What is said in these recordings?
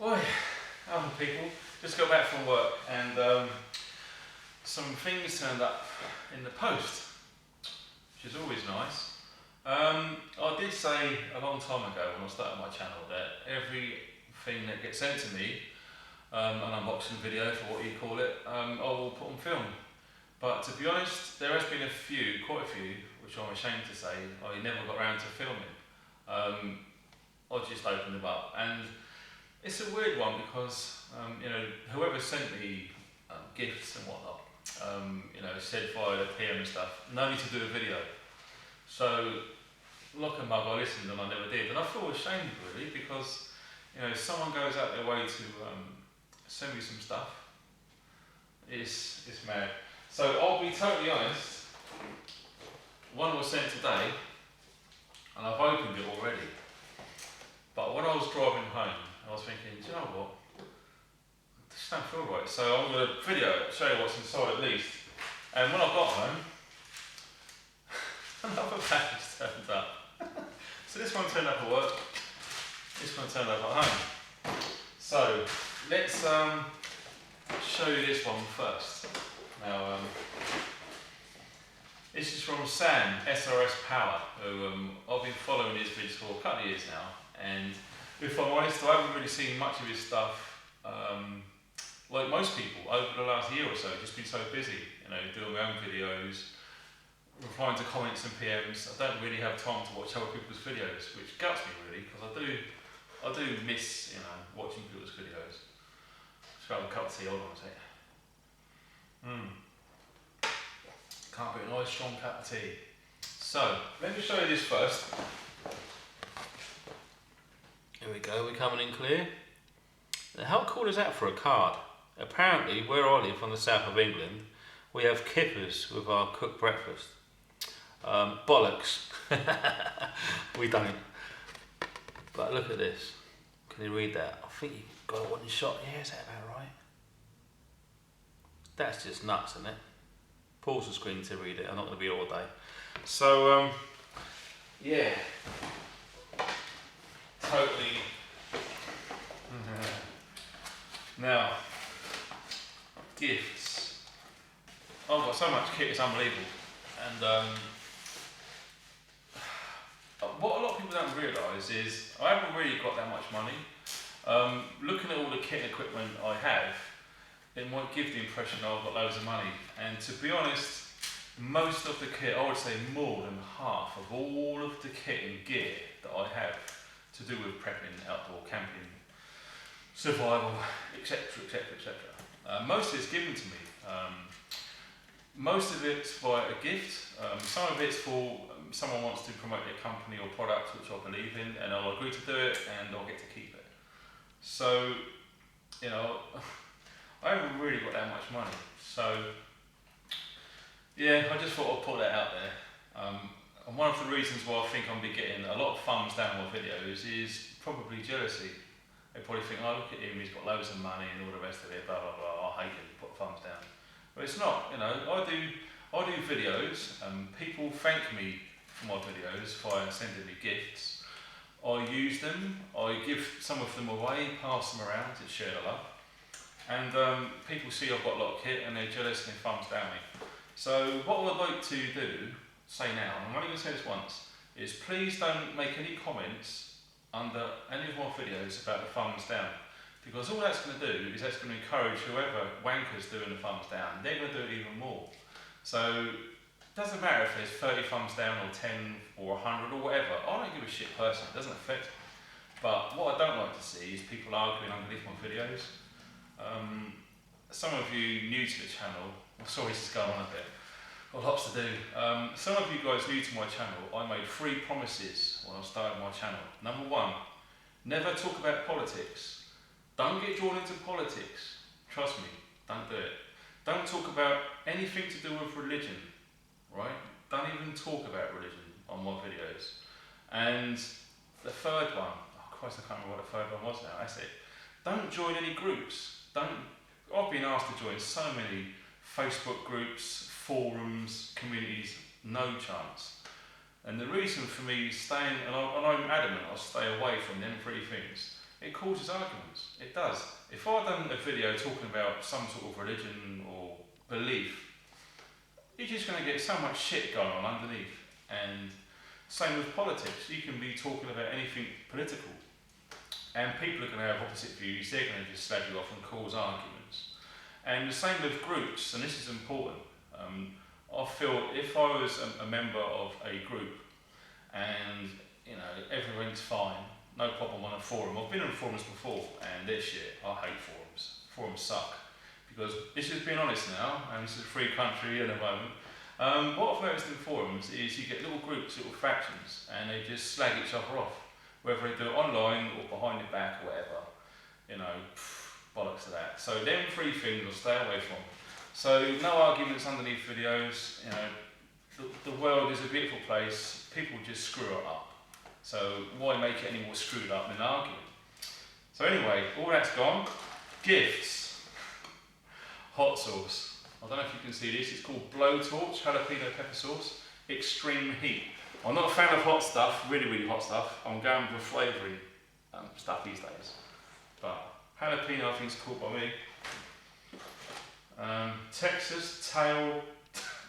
Oi, other people, just got back from work and some things turned up in the post, which is always nice. I did say a long time ago when I started my channel that everything that gets sent to me, an unboxing video for what you call it, I will put on film. But to be honest, there has been quite a few, which I'm ashamed to say, I never got around to filming. I just opened them up, and it's a weird one because whoever sent me gifts and whatnot, said via the PM and stuff, no need to do a video. So, like a mug, I listened and I never did, and I feel ashamed really because someone goes out their way to send me some stuff. It's mad. So I'll be totally honest. One was sent today, and I've opened it already. But when I was driving home, I was thinking, do you know what? This don't feel right. So I'm going to video it, show you what's inside at least. And when I got home, another package turned up. So this one turned up at work, this one turned up at home. So let's show you this one first. Now, this is from Sam, SRS Power, who I've been following his vids for a couple of years now. And if I'm honest, I haven't really seen much of his stuff, like most people, over the last year or so. I've just been so busy, doing my own videos, replying to comments and PMs. I don't really have time to watch other people's videos, which guts me really, because I do miss, watching people's videos. Just grab a cup of tea, hold on a sec. Can't beat a nice strong cup of tea. So, let me show you this first. Here we go, we're coming in clear. Now, how cool is that for a card? Apparently, where I live on the south of England, we have kippers with our cooked breakfast. Bollocks. We don't. But look at this. Can you read that? I think you got one shot. Yeah, is that about right? That's just nuts, isn't it? Pause the screen to read it. I'm not going to be here all day. So, yeah. Totally. Now, gifts. I've got so much kit, it's unbelievable. And what a lot of people don't realise is I haven't really got that much money. Looking at all the kit and equipment I have, it might give the impression that I've got loads of money. And to be honest, most of the kit, I would say more than half of all of the kit and gear that I have to do with prepping, outdoor camping, survival, etc, etc, etc. Most of it's given to me. Most of it's via a gift. Some of it's for someone wants to promote their company or product, which I believe in, and I'll agree to do it, and I'll get to keep it. So, I haven't really got that much money. So, yeah, I just thought I'd put that out there. And one of the reasons why I think I'm be getting a lot of thumbs down my videos is probably jealousy. They probably think, oh, look at him, he's got loads of money and all the rest of it, blah, blah, blah, I hate him, put thumbs down. But it's not, I do videos, and people thank me for my videos via sending me gifts. I use them, I give some of them away, pass them around to share the love. And people see I've got a lot of kit and they're jealous and they thumbs down me. So what I'd like to do, say now, and I'm only going to say this once, is please don't make any comments under any of my videos about the thumbs down. Because all that's going to do is that's going to encourage whoever wanker's doing the thumbs down, they're going to do it even more. So it doesn't matter if there's 30 thumbs down or 10 or 100 or whatever, I don't give a shit personally, it doesn't affect me. But what I don't like to see is people arguing underneath my videos. Some of you new to the channel, sorry this is going on a bit, got lots to do. Some of you guys new to my channel, I made 3 promises when I started my channel. Number 1, never talk about politics. Don't get drawn into politics. Trust me, don't do it. Don't talk about anything to do with religion, right? Don't even talk about religion on my videos. And the third one, oh Christ, I can't remember what the third one was now, that's it. Don't join any groups. I've been asked to join so many Facebook groups, forums, communities, no chance. And the reason for me staying, and I'm adamant, I'll stay away from them 3 things. it causes arguments. It does. If I'd done a video talking about some sort of religion or belief, you're just going to get so much shit going on underneath. And same with politics. You can be talking about anything political, and people are going to have opposite views. They're going to just slag you off and cause arguments. And the same with groups, and this is important. I feel if I was a member of a group and everything's fine, no problem on a forum. I've been on forums before and they're shit. I hate forums. Forums suck. Because this is being honest now, and this is a free country at the moment. What I've noticed in forums is you get little groups, little factions, and they just slag each other off. Whether they do it online or behind your back or whatever. Bollocks to that. So them three things I'll stay away from. So no arguments underneath videos. The world is a beautiful place. People just screw it up. So why make it any more screwed up than arguing? So anyway, all that's gone. Gifts. Hot sauce. I don't know if you can see this. It's called Blowtorch jalapeno pepper sauce. Extreme heat. I'm not a fan of hot stuff. Really, really hot stuff. I'm going with flavouring stuff these days. But jalapeno I think is cool by me. Texas Tail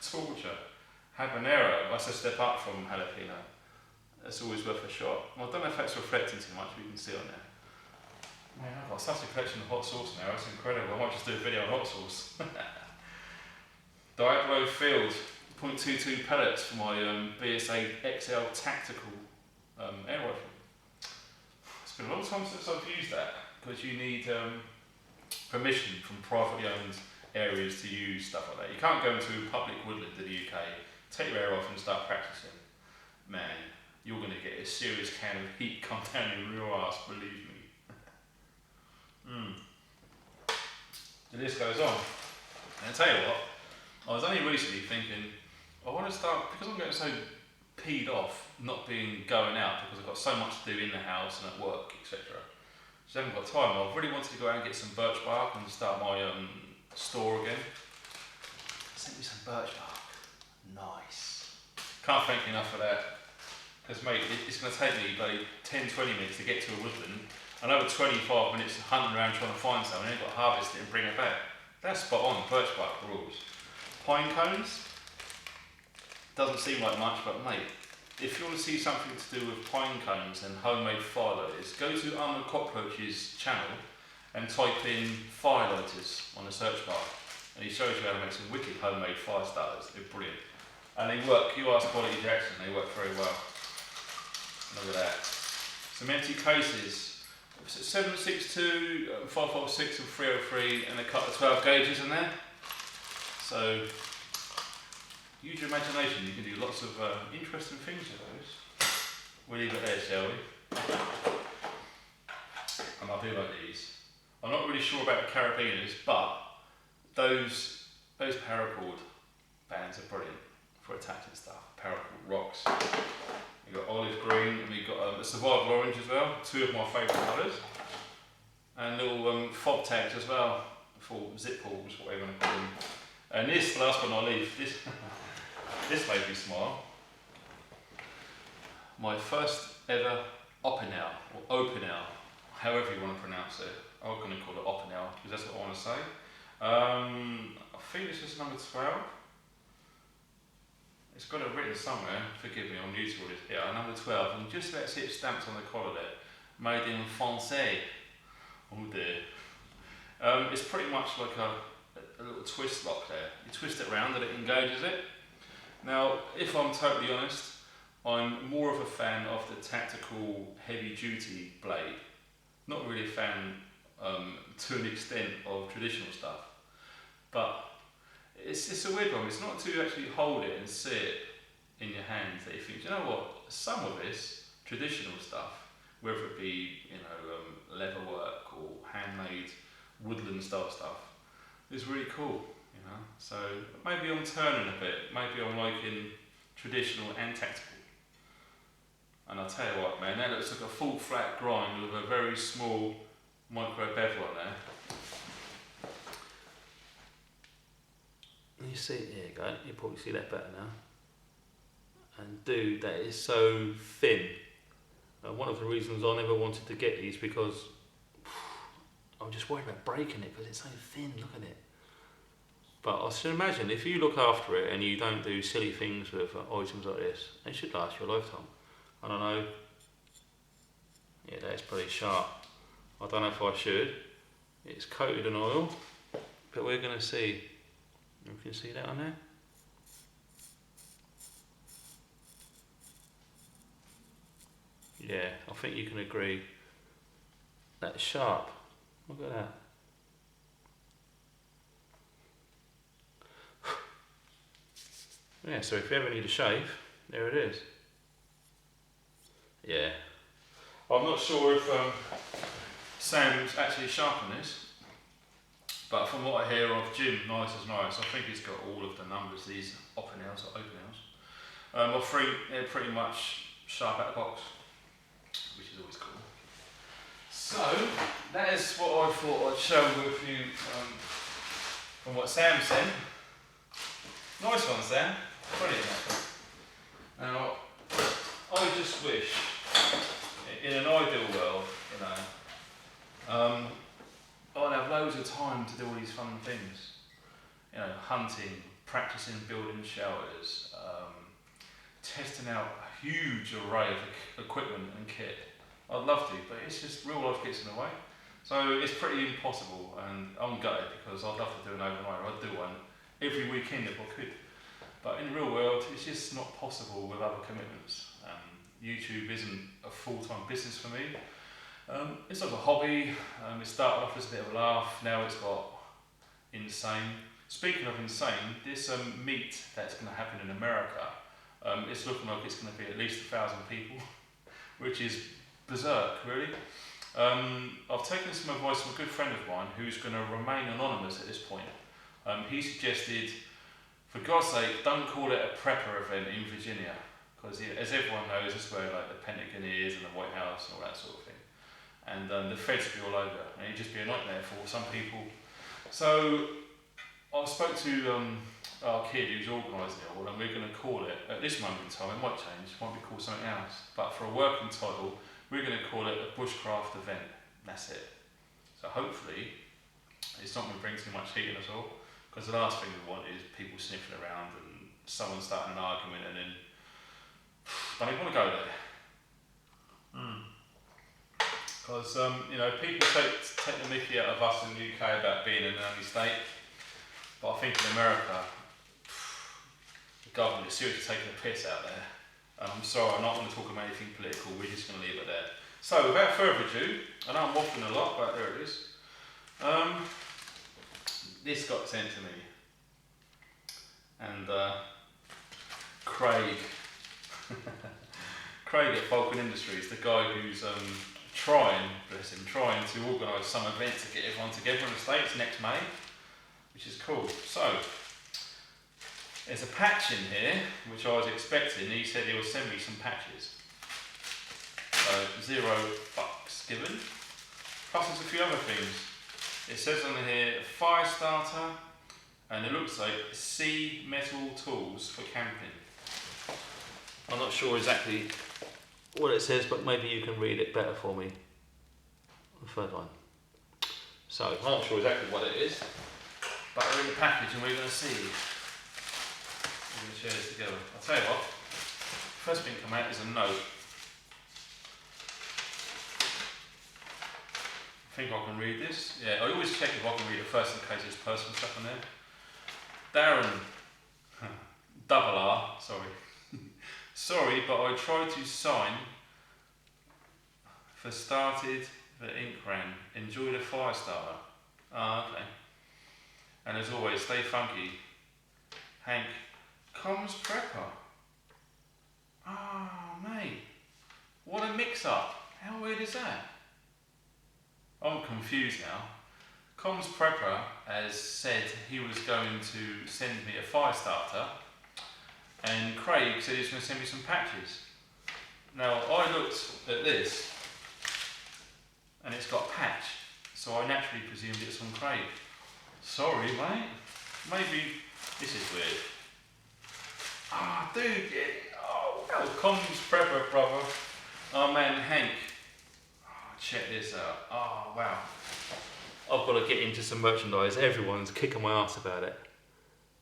Torture. Habanero. That's a step up from jalapeno. That's always worth a shot. Well, I don't know if that's reflecting too much, but you can see on there. Man, I've got such a collection of hot sauce now, it's incredible. I might just do a video on hot sauce. Diablo Field, 0.22 pellets for my BSA XL Tactical air rifle. It's been a long time since I've used that, because you need permission from privately owned areas to use stuff like that. You can't go into public woodland in the UK, take your air rifle and start practicing. Man, you're going to get a serious can of heat come down your ass, believe me. The list goes on. And I tell you what, I was only recently thinking, I want to start, because I'm getting so peed off not going out because I've got so much to do in the house and at work, etc. Just haven't got time. I really wanted to go out and get some birch bark and start my store again. Sent me some birch bark. Nice. Can't thank you enough for that. Because mate, it's going to take me like 10-20 minutes to get to a woodland. Another 25 minutes hunting around trying to find something, and then got to harvest it and bring it back. That's spot on, birch bark rules. Pine cones, doesn't seem like much, but mate, if you want to see something to do with pine cones and homemade firelighters, go to Armoured Cockroach's channel and type in firelighters on the search bar, and he shows you how to make some wicked homemade fire starters. They're brilliant. And they work, you ask Quality Jackson, they work very well. Look at that. Some empty cases. 7.62, 5.56 and 303, and a couple of 12 gauges in there. So use your imagination, you can do lots of interesting things with those. We'll leave it there, shall we? And I do like these. I'm not really sure about the carabiners, but those paracord bands are brilliant for attaching stuff. Paracord rocks. We've got olive green, and we've got a survival orange as well, two of my favourite colours. And little fob tags as well, for zip pulls, whatever you want to call them. And this, last but not least, this made me smile. My first ever Opinel, or Opinel, however you want to pronounce it. I'm going to call it Opinel, because that's what I want to say. I think this is number 12. It's got it written somewhere, forgive me, I'm new to all this. Yeah, number 12, and just about see it stamped on the collar there. Made in Francais. Oh dear. It's pretty much like a little twist lock there. You twist it around and it engages it. Now, if I'm totally honest, I'm more of a fan of the tactical heavy duty blade. Not really a fan to an extent of traditional stuff. But it's a weird one. It's not to actually hold it and see it in your hands that you think, you know what, some of this traditional stuff, whether it be leather work or handmade woodland style stuff, is really cool. So maybe I'm turning a bit. Maybe I'm liking traditional and tactical. And I'll tell you what, man, that looks like a full flat grind with a very small micro bevel on there. You see, there you go, you probably see that better now. And dude, that is so thin. One of the reasons I never wanted to get these, because I'm just worried about breaking it because it's so thin, look at it. But I should imagine if you look after it and you don't do silly things with items like this, it should last you a lifetime. I don't know. Yeah, that's pretty sharp. I don't know if I should. It's coated in oil, but we're going to see. You can see that on there. Yeah, I think you can agree. That's sharp. Look at that. Yeah, so if you ever need a shave, there it is. Yeah. I'm not sure if Sam's actually sharpened this, but from what I hear of Jim, nice as nice, I think he's got all of the numbers, these open nails or open nails. Or three, they're pretty much sharp out of the box, which is always cool. So, that is what I thought I'd show with you from what Sam said. Nice one, Sam. Brilliant. Now, I just wish, in an ideal world, you know, I'd have loads of time to do all these fun things. You know, hunting, practicing building shelters, testing out a huge array of equipment and kit. I'd love to, but it's just real life gets in the way. So it's pretty impossible, and I'm gutted because I'd love to do an overnight. I'd do one every weekend if I could. But in the real world, it's just not possible with other commitments. YouTube isn't a full-time business for me. It's like a hobby. It started off as a bit of a laugh, now it's got insane. Speaking of insane, this meet that's going to happen in America, it's looking like it's going to be at least 1,000 people, which is berserk, really. I've taken some advice from a good friend of mine who's going to remain anonymous at this point. He suggested, for God's sake, don't call it a prepper event in Virginia, because as everyone knows, that's where like the Pentagon is and the White House and all that sort of thing. And the feds would be all over, and it'd just be a nightmare for some people. So I spoke to our kid who's organising it all, and we're going to call it, at this moment in time, it might change, it might be called something else, but for a working title, we're going to call it a bushcraft event. That's it. So hopefully, it's not going to bring too much heat in us all, because the last thing we want is people sniffing around and someone starting an argument and then don't even want to go there. Because you know, people take the mickey out of us in the UK about being an early state, but I think in America, the government is seriously taking the piss out there. I'm sorry, I'm not going to talk about anything political, we're just going to leave it there. So, without further ado, I know I'm waffling a lot, but there it is. This got sent to me, and Craig at Falcon Industries, the guy who's trying to organise some event to get everyone together in the States next May, which is cool. So, there's a patch in here, which I was expecting. He said he will send me some patches. So, $0 given. Plus there's a few other things. It says on here, fire starter, and it looks like C metal tools for camping. I'm not sure exactly what it says, but maybe you can read it better for me. The third one. So, I'm not sure exactly what it is, but we're in the package and we're going to see. We're going to share this together. I'll tell you what, first thing come out is a note. I think I can read this. Yeah, I always check if I can read it first in case there's personal stuff in there. Darren, double R, sorry. Sorry, but I tried to sign for started the ink ran. Enjoy the fire starter. Ah, okay. And as always, stay funky. Hank, comms prepper. Ah, mate. What a mix up. How weird is that? I'm confused now. Comms Prepper has said he was going to send me a fire starter, and Craig said he was going to send me some patches. Now, I looked at this, and it's got patch, so I naturally presumed it's from Craig. Sorry, mate. Maybe this is weird. Ah, dude, oh, well, Comms Prepper, brother. Oh man, Hank. Check this out. Oh, wow. I've got to get into some merchandise. Everyone's kicking my ass about it.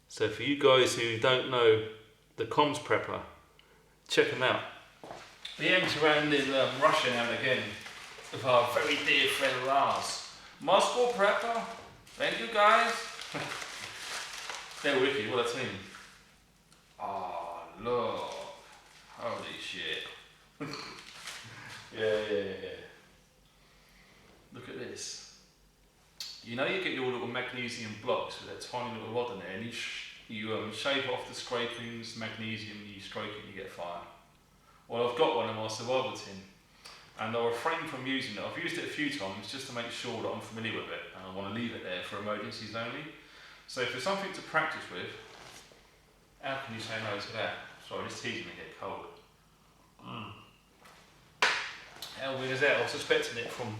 So for you guys who don't know the Comms Prepper, check them out. He hangs around in Russia now and again with our very dear friend Lars. Moscow Prepper, thank you guys. They're wicked, what a team. Oh look, holy shit. Yeah. Look at this. You know you get your little magnesium blocks with that tiny little rod in there, and you shave off the scrapings, magnesium, you stroke it and you get fire. Well, I've got one in my survival tin, and I refrain from using it. I've used it a few times just to make sure that I'm familiar with it, and I want to leave it there for emergencies only. So for something to practice with, how can you say no to that? Sorry, this tea's going to get cold. How weird is that? I was suspecting it from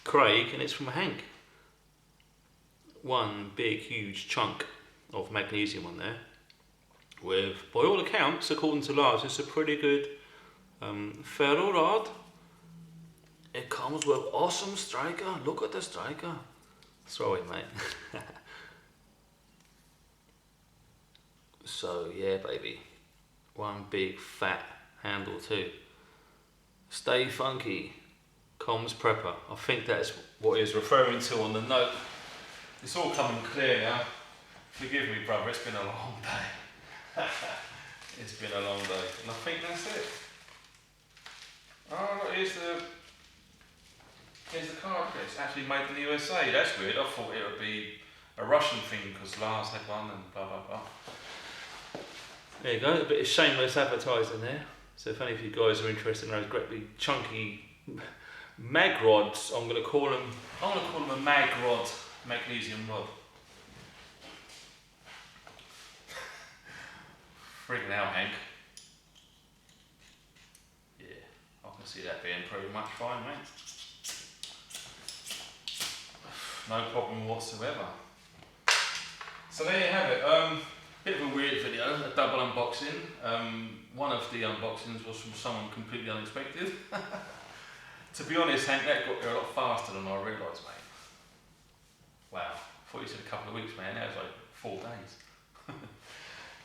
Craig, and it's from Hank. One big, huge chunk of magnesium on there, with, by all accounts, according to Lars, it's a pretty good ferro rod. It comes with awesome striker. Look at the striker. Throw it, mate. So yeah, baby, one big fat handle too. Stay funky, Comms Prepper. I think that's what he was referring to on the note. It's all coming clear now. Forgive me, brother, it's been a long day. It's been a long day, and I think that's it. Oh, here's the card. It's actually made in the USA. That's weird. I thought it would be a Russian thing because Lars had one and blah blah blah. There you go, a bit of shameless advertising there. So if any of you guys are interested in those great big chunky mag rods, I'm going to call them a mag rod, magnesium rod. Freaking out, Hank. Yeah, I can see that being pretty much fine, mate. No problem whatsoever. So there you have it. Bit of a weird video, a double unboxing. One of the unboxings was from someone completely unexpected. To be honest, Hank, that got there a lot faster than I realised, mate. Wow, I thought you said a couple of weeks, man. That was like 4 days.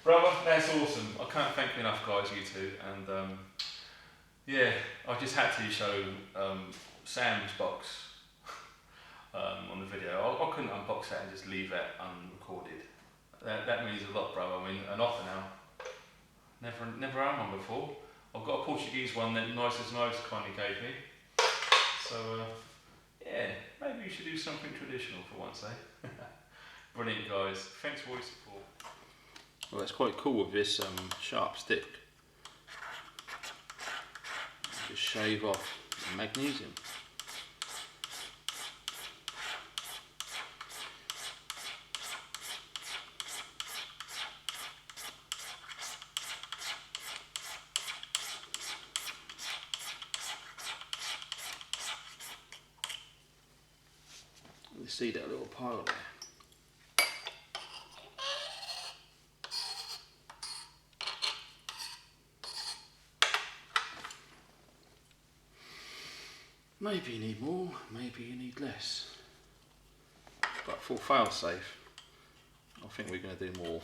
Brother, that's awesome. I can't thank you enough, guys, you two. And yeah, I just had to show Sam's box on the video. I couldn't unbox that and just leave that unrecorded. That means a lot, bro. I mean, an offer now. Never had one before. I've got a Portuguese one that Nice as Nice kindly gave me. So, yeah, maybe you should do something traditional for once, eh? Brilliant, guys. Thanks for your support. Well, it's quite cool with this sharp stick. Just shave off the magnesium. You see that little pile there? Maybe you need more, maybe you need less. But for fail-safe, I think we're going to do more.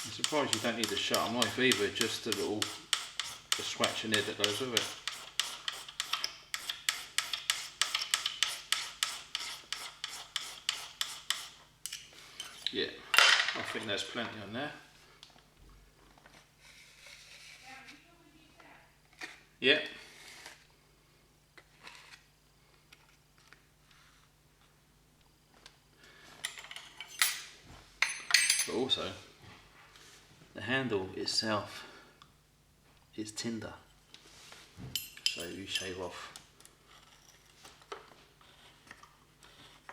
I'm surprised you don't need a sharp knife either, just a little scratch in there that goes with it. Yeah, I think there's plenty on there. Yeah. But also, the handle itself is tinder. So you shave off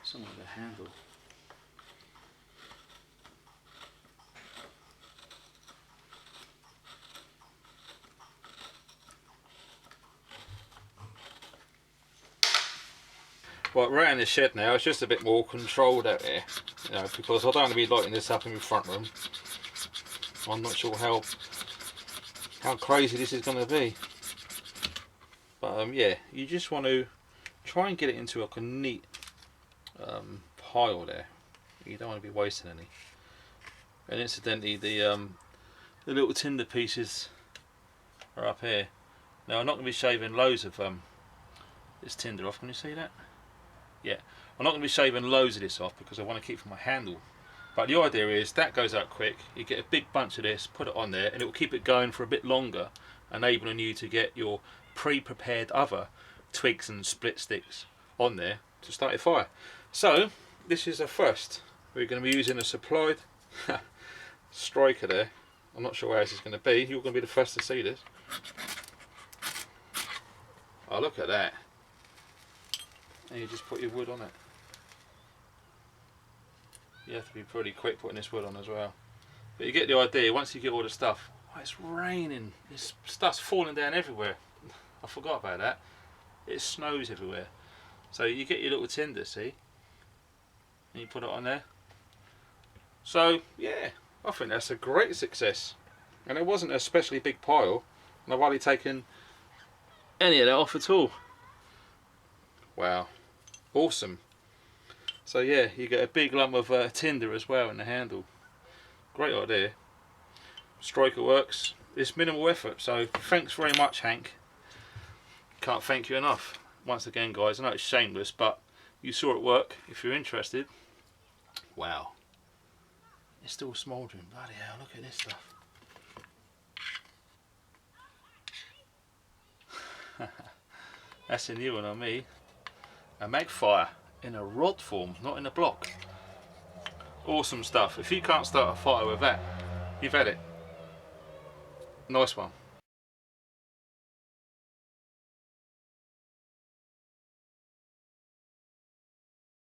some of the handle. Right, we're out in the shed now. It's just a bit more controlled out here, you know, because I don't want to be lighting this up in the front room. I'm not sure how crazy this is going to be. But yeah, you just want to try and get it into like a neat pile there. You don't want to be wasting any. And incidentally, the little tinder pieces are up here. Now I'm not going to be shaving loads of this tinder off. Can you see that? Yeah, I'm not going to be shaving loads of this off because I want to keep for my handle. But the idea is that goes out quick. You get a big bunch of this, put it on there, and it will keep it going for a bit longer, enabling you to get your pre-prepared other twigs and split sticks on there to start your fire. So this is a first. We're going to be using a supplied striker there. I'm not sure where this is going to be. You're going to be the first to see this. Oh, look at that. And you just put your wood on it. You have to be pretty quick putting this wood on as well. But you get the idea. Once you get all the stuff, oh, it's raining. This stuff's falling down everywhere. I forgot about that. It snows everywhere. So you get your little tinder, see? And you put it on there. So yeah, I think that's a great success. And it wasn't a especially big pile. And I've hardly taken any of that off at all. Wow, awesome. So yeah, you get a big lump of tinder as well in the handle. Great idea. Striker works. It's minimal effort. So thanks very much, Hank. Can't thank you enough. Once again, guys, I know it's shameless, but you saw it work. If you're interested. Wow. It's still smouldering. Bloody hell, look at this stuff. That's a new one on me. A Magfire in a rod form, not in a block. Awesome stuff. If you can't start a fire with that, you've had it. Nice one.